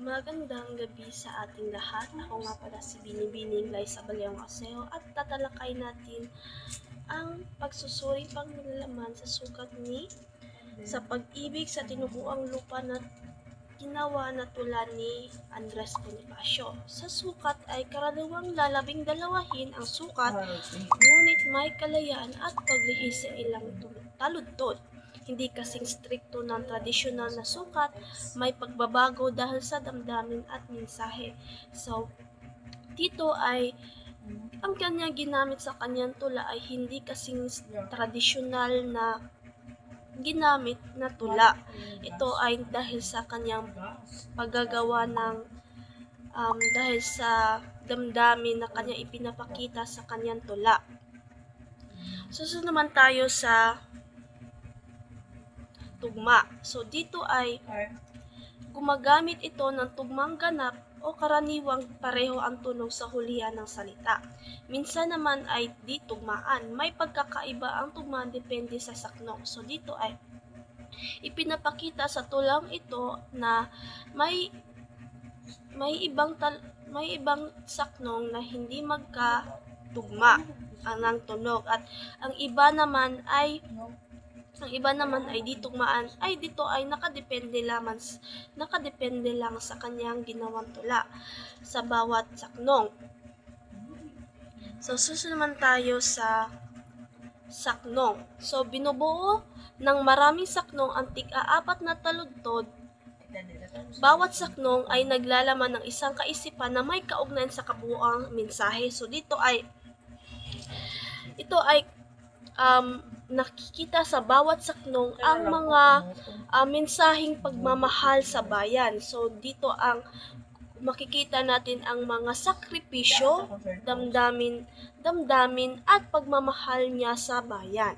Magandang gabi sa ating lahat. Ako nga pala si Binibining Liza Baleong Aseo at tatalakay natin ang pagsusuri pang nilalaman sa sukat ni sa pag-ibig sa tinubuang lupa na ginawa na tula ni Andres Bonifacio. Sa sukat ay karaniwang lalabing dalawahin ang sukat, ngunit may kalayaan at paglihis sa ilang taludtod. Hindi kasing strikto ng tradisyonal na sukat, may pagbabago dahil sa damdamin at mensahe. So, dito ay ang kanyang ginamit sa kanyang tula ay hindi kasing tradisyonal na ginamit na tula. Ito ay dahil sa kanyang paggagawa ng dahil sa damdamin na kanya ipinapakita sa kanyang tula. Susunod naman tayo sa tugma. So dito ay gumagamit ito ng tugmang ganap o karaniwang pareho ang tunog sa hulihan ng salita. Minsan naman ay di tugmaan. May pagkakaiba ang tugmaan depende sa saknong. So dito ay ipinapakita sa tulang ito na may ibang saknong na hindi magkatugma ang tunog at ang iba naman ay di tugmaan ay dito ay nakadepende lang sa kanyang ginawang tula sa bawat saknong. So susunod naman tayo sa saknong. So binubuo ng maraming saknong ang tig-apat na taludtod. Bawat saknong ay naglalaman ng isang kaisipan na may kaugnayan sa kabuuang mensahe. So ito ay nakikita sa bawat saknong ang mga mensaheng pagmamahal sa bayan. So dito ang makikita natin ang mga sakripisyo, damdamin at pagmamahal niya sa bayan.